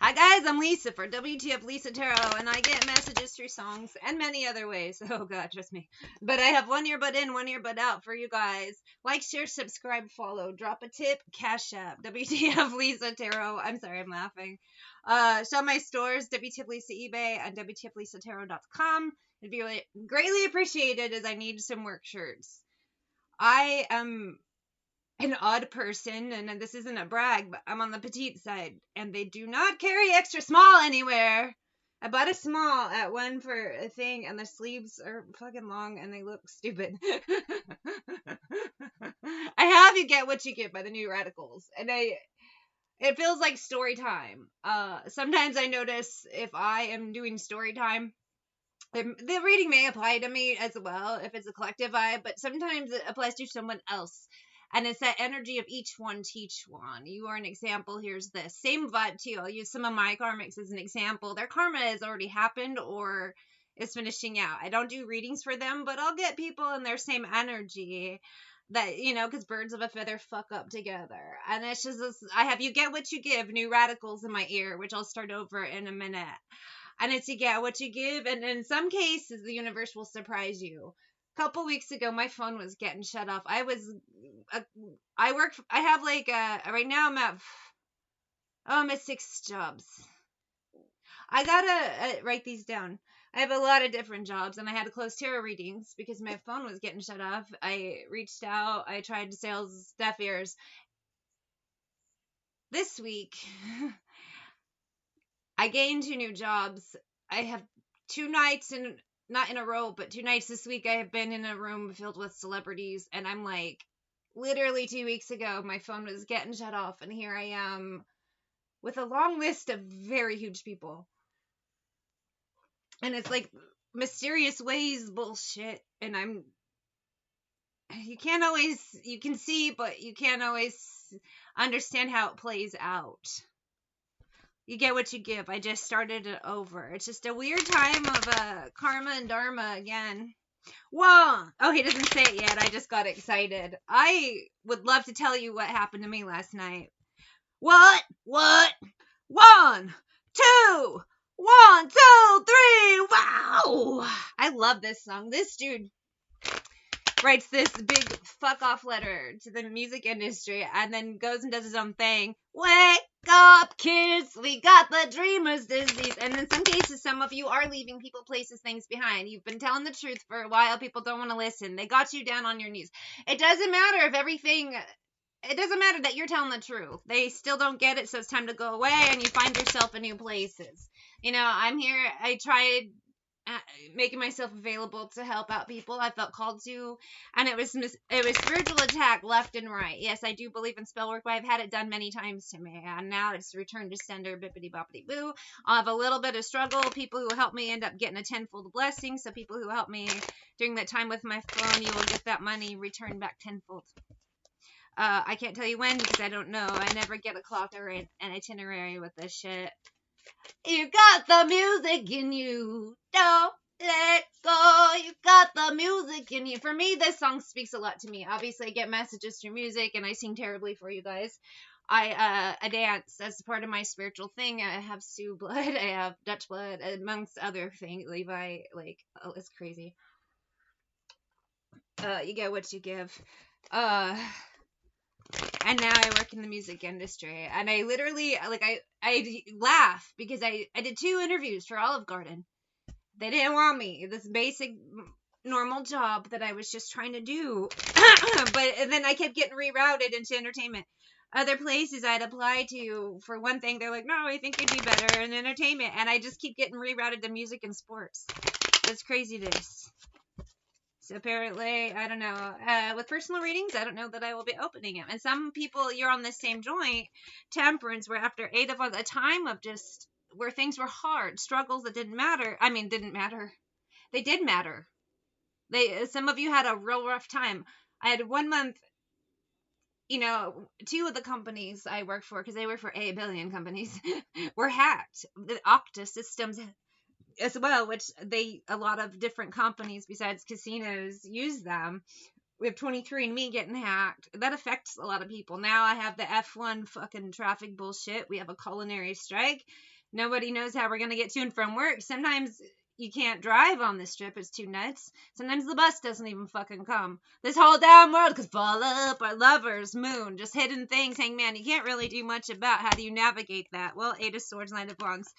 Hi guys, I'm Lisa for wtfLisaTarot, and I get messages through songs and many other ways. Oh god, trust me. But I have one earbud in, one earbud out for you guys. Like, share, subscribe, follow, drop a tip, CashApp, wtfLisaTarot. I'm sorry, I'm laughing. Show my stores, wtfLisa eBay and wtfLisaTarot.com. It'd be really greatly appreciated as I need some work shirts. I am an odd person, and this isn't a brag, but I'm on the petite side, and they do not carry extra small anywhere. I bought a small at one for a thing, and the sleeves are fucking long, and they look stupid. I have You Get What You Get by the New Radicals, and it feels like story time. Sometimes I notice if I am doing story time, the reading may apply to me as well if it's a collective vibe, but sometimes it applies to someone else. And it's that energy of each one teach one. You are an example. Here's this. Same vibe too. I'll use some of my karmics as an example. Their karma has already happened or is finishing out. I don't do readings for them, but I'll get people in their same energy that, because birds of a feather fuck up together. And it's just this, I have You Get What You Give, New Radicals in my ear, which I'll start over in a minute. And it's you get what you give. And in some cases, the universe will surprise you. Couple weeks ago, my phone was getting shut off. I have right now I'm at 6 jobs. I gotta write these down. I have a lot of different jobs, and I had to close tarot readings because my phone was getting shut off. I reached out. I tried to sales deaf ears. This week, I gained 2 new jobs. I have 2 nights not in a row, but 2 nights this week I have been in a room filled with celebrities, and I'm like, literally 2 weeks ago, my phone was getting shut off, and here I am with a long list of very huge people. And it's like mysterious ways bullshit, and you can see, but you can't always understand how it plays out. You get what you give. I just started it over. It's just a weird time of karma and dharma again. Whoa! Oh, he doesn't say it yet. I just got excited. I would love to tell you what happened to me last night. What? 1, 2, 1, 2, 3. Wow! I love this song. This dude writes this big fuck off letter to the music industry and then goes and does his own thing. Wake up, kids, we got the dreamer's disease. And in some cases, some of you are leaving people, places, things behind. You've been telling the truth for a while. People don't want to listen. They got you down on your knees. It doesn't matter that you're telling the truth. They still don't get it, so it's time to go away and you find yourself in new places. I'm here. I tried making myself available to help out people I felt called to, and it was spiritual attack left and right. Yes, I do believe in spell work, but I've had it done many times to me, and now it's return to sender, bippity boppity boo. I'll have a little bit of struggle. People who help me end up getting a tenfold blessing, so people who help me during that time with my phone, you will get that money returned back tenfold. I can't tell you when because I don't know. I never get a clock or an itinerary with this shit. You got the music in you. Don't let go. You got the music in you. For me, this song speaks a lot to me. Obviously, I get messages through music, and I sing terribly for you guys. I dance as part of my spiritual thing. I have Sioux blood. I have Dutch blood, amongst other things. Levi, it's crazy. You get what you give. And now I work in the music industry, and I literally, I laugh because I did 2 interviews for Olive Garden. They didn't want me. This basic, normal job that I was just trying to do. But then I kept getting rerouted into entertainment. Other places I'd apply to, for one thing, they're like, no, I think you'd be better in entertainment. And I just keep getting rerouted to music and sports. That's craziness. So apparently, I don't know, with personal readings, I don't know that I will be opening them. And some people, you're on the same joint, temperance, where after 8 of a time of just, where things were hard, struggles that didn't matter. They did matter. Some of you had a real rough time. I had 1 month, 2 of the companies I worked for, because they work for 8 billion companies, were hacked. The Okta systems as well, which a lot of different companies besides casinos use them. We have 23andMe getting hacked. That affects a lot of people. Now I have the F1 fucking traffic bullshit. We have a culinary strike. Nobody knows how we're going to get to and from work. Sometimes you can't drive on this strip. It's too nuts. Sometimes the bus doesn't even fucking come. This whole damn world could fall up. Our lovers, moon, just hidden things. Hangman, you can't really do much about. How do you navigate that? Well, Eight of Swords, Knight of Wands.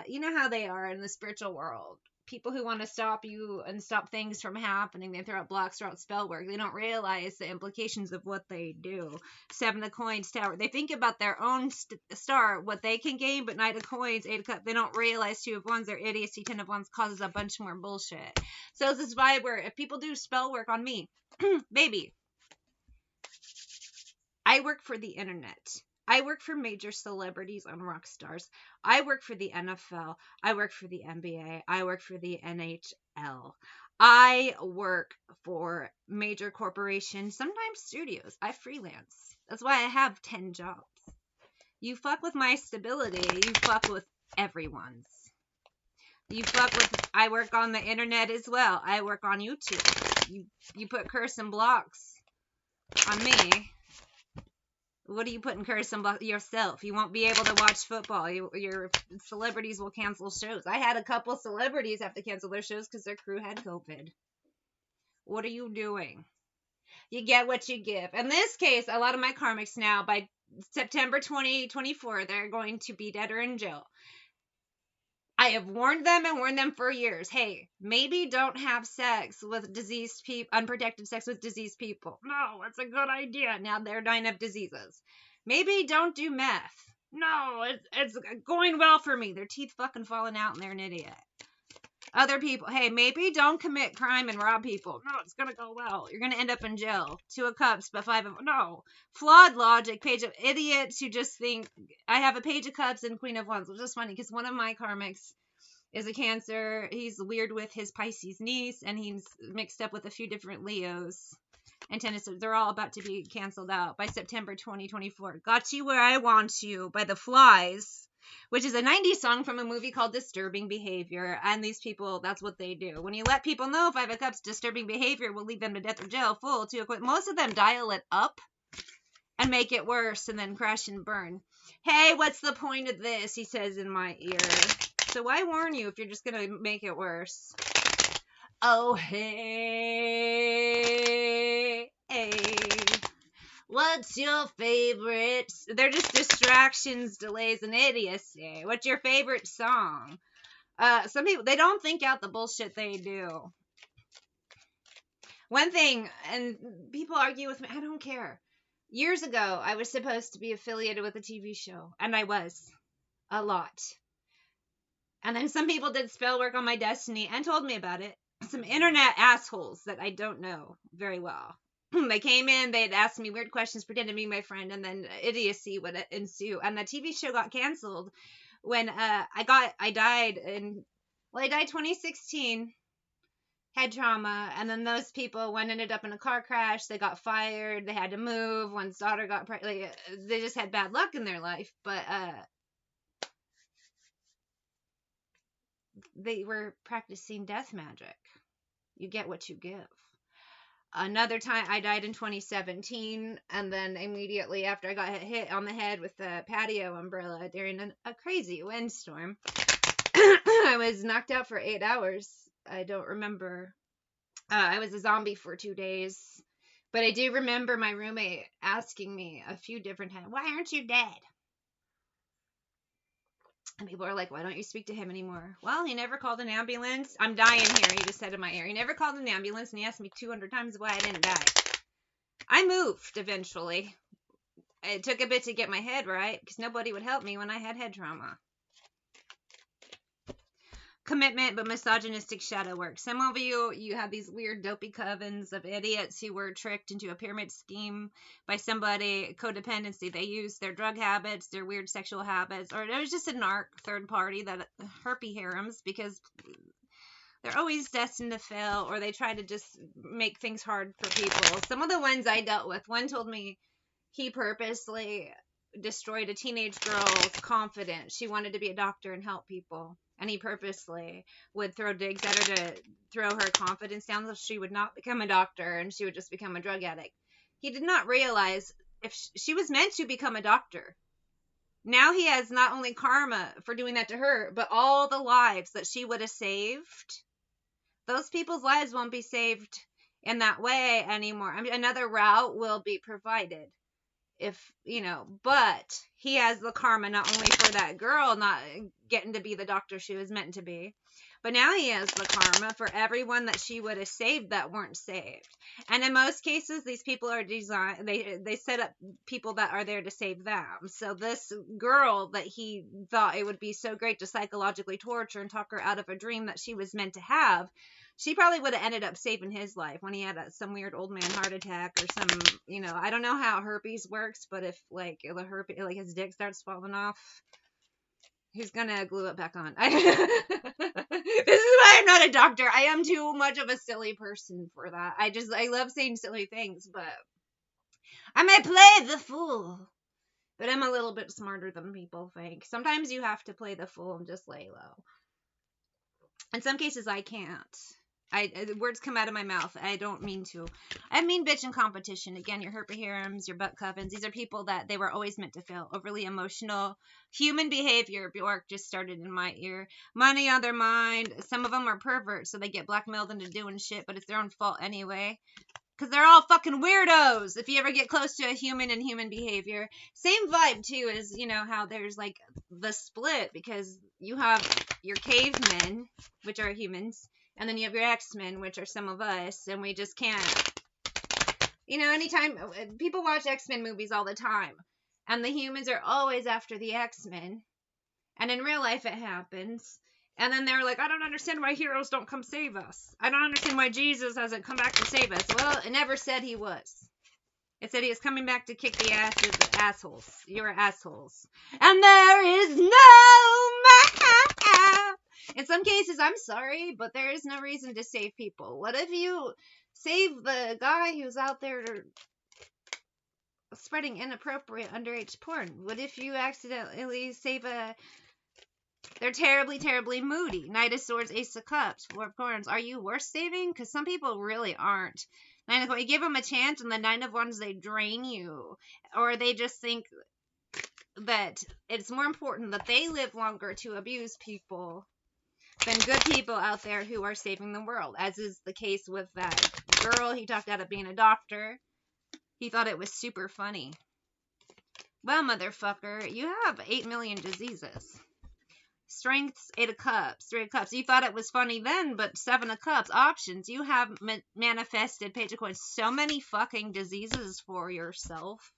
You know how they are in the spiritual world. People who want to stop you and stop things from happening, they throw out blocks, throw out spell work. They don't realize the implications of what they do. Seven of Coins, Tower. They think about their own star, what they can gain, but Knight of Coins, Eight of Cups, they don't realize Two of Wands, their idiocy, Ten of Wands causes a bunch more bullshit. So it's this vibe where if people do spell work on me, baby, I work for the internet. I work for major celebrities and rock stars. I work for the NFL. I work for the NBA. I work for the NHL. I work for major corporations, sometimes studios. I freelance. That's why I have 10 jobs. You fuck with my stability, you fuck with everyone's. You fuck with, I work on the internet as well. I work on YouTube. You put curse and blocks on me. What are you putting curse on yourself? You won't be able to watch football. Your celebrities will cancel shows. I had a couple celebrities have to cancel their shows because their crew had COVID. What are you doing? You get what you give. In this case, a lot of my karmics now, by September 2024, they're going to be dead or in jail. I have warned them and warned them for years. Hey, maybe don't have sex with diseased people, unprotected sex with diseased people. No, it's a good idea. Now they're dying of diseases. Maybe don't do meth. No, it's going well for me. Their teeth fucking falling out and they're an idiot. Other people, hey, maybe don't commit crime and rob people. No, it's gonna go well. You're gonna end up in jail. Two of Cups, but five of, no. Flawed logic, Page of idiots who just think, I have a Page of Cups and Queen of Wands, which is funny because one of my karmics is a Cancer. He's weird with his Pisces niece, and he's mixed up with a few different Leos and Tennis. They're all about to be canceled out by September 2024. Got You Where I Want You by The Flies, which is a 90s song from a movie called Disturbing Behavior. And these people, that's what they do. When you let people know Five of Cups, disturbing behavior will lead them to death or jail, full to acquit. Most of them dial it up and make it worse and then crash and burn. Hey, what's the point of this? He says in my ear. So why warn you if you're just going to make it worse? Oh, hey, hey. What's your favorite? They're just distractions, delays, and idiocy. What's your favorite song? Some people, they don't think out the bullshit they do. One thing, and people argue with me, I don't care. Years ago, I was supposed to be affiliated with a TV show, and I was. A lot. And then some people did spell work on my destiny and told me about it. Some internet assholes that I don't know very well. They came in, they'd asked me weird questions, pretended to be my friend, and then idiocy would ensue. And the TV show got canceled when I died 2016, head trauma, and then those people, one ended up in a car crash, they got fired, they had to move, one's daughter got pregnant, they just had bad luck in their life, but they were practicing death magic. You get what you give. Another time, I died in 2017, and then immediately after I got hit on the head with the patio umbrella during a crazy windstorm, I was knocked out for 8 hours. I don't remember. I was a zombie for 2 days, but I do remember my roommate asking me a few different times, why aren't you dead? And people are like, why don't you speak to him anymore? Well, he never called an ambulance. I'm dying here, he just said in my ear. He never called an ambulance, and he asked me 200 times why I didn't die. I moved eventually. It took a bit to get my head right, because nobody would help me when I had head trauma. Commitment, but misogynistic shadow work. Some of you have these weird dopey covens of idiots who were tricked into a pyramid scheme by somebody, codependency. They used their drug habits, their weird sexual habits, or it was just a narc third party, that herpy harems, because they're always destined to fail, or they try to just make things hard for people. Some of the ones I dealt with, one told me he purposely destroyed a teenage girl's confidence. She wanted to be a doctor and help people. And he purposely would throw digs at her to throw her confidence down so she would not become a doctor and she would just become a drug addict. He did not realize if she was meant to become a doctor. Now he has not only karma for doing that to her, but all the lives that she would have saved. Those people's lives won't be saved in that way anymore. I mean, another route will be provided. If, but he has the karma not only for that girl not getting to be the doctor she was meant to be, but now he has the karma for everyone that she would have saved that weren't saved. And in most cases, these people are designed, they set up people that are there to save them. So this girl that he thought it would be so great to psychologically torture and talk her out of a dream that she was meant to have, she probably would have ended up saving his life when he had some weird old man heart attack or some, I don't know how herpes works, but if his dick starts falling off, who's gonna glue it back on? This is why I'm not a doctor. I am too much of a silly person for that. I love saying silly things, but I may play the fool. But I'm a little bit smarter than people think. Sometimes you have to play the fool and just lay low. In some cases, I can't. Words come out of my mouth. I don't mean to. I mean bitch in competition. Again, your herpahirams, your butt covens. These are people that they were always meant to fail. Overly emotional. Human behavior. Bjork just started in my ear. Money on their mind. Some of them are perverts, so they get blackmailed into doing shit, but it's their own fault anyway. Because they're all fucking weirdos. If you ever get close to a human and human behavior. Same vibe, too, as, how there's, the split. Because you have your cavemen, which are humans. And then you have your Xmen, which are some of us. And we just can't. Anytime. People watch X-Men movies all the time. And the humans are always after the X-Men. And in real life, it happens. And then they're like, I don't understand why heroes don't come save us. I don't understand why Jesus hasn't come back to save us. Well, it never said he was. It said he was coming back to kick the asses of assholes. You're assholes. And there is no map. In some cases, I'm sorry, but there is no reason to save people. What if you save the guy who's out there spreading inappropriate underage porn? What if you accidentally save They're terribly, terribly moody. Knight of Swords, Ace of Cups, Four of Wands. Are you worth saving? Because some people really aren't. Nine of Wands, you give them a chance, and the Nine of Wands, they drain you. Or they just think that it's more important that they live longer to abuse people than good people out there who are saving the world. As is the case with that girl. He talked out of being a doctor. He thought it was super funny. Well, motherfucker, you have 8 million diseases. Strengths, 8 of Cups, 3 of Cups. You thought it was funny then, but 7 of Cups. Options. You have manifested, Page of Coins, so many fucking diseases for yourself.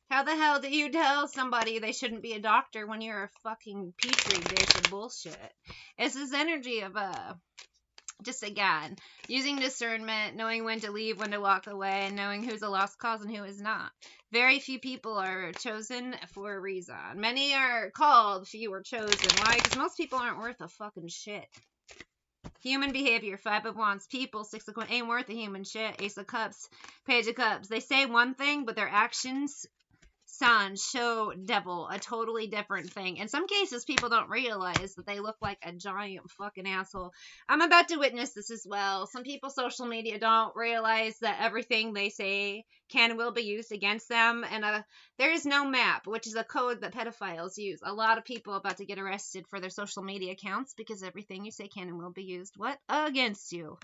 How the hell do you tell somebody they shouldn't be a doctor when you're a fucking petri dish of bullshit? It's this energy of just again, using discernment, knowing when to leave, when to walk away, and knowing who's a lost cause and who is not. Very few people are chosen for a reason. Many are called, few are chosen. Why? Because most people aren't worth a fucking shit. Human behavior, 5 of Wands, people, 6 of Coins, ain't worth a human shit. Ace of Cups, Page of Cups. They say one thing, but their actions show devil, a totally different thing. In some cases, people don't realize that they look like a giant fucking asshole. I'm about to witness this as well. Some people, social media, don't realize that everything they say can and will be used against them. And there is no map, which is a code that pedophiles use. A lot of people about to get arrested for their social media accounts because everything you say can and will be used, what? Against you.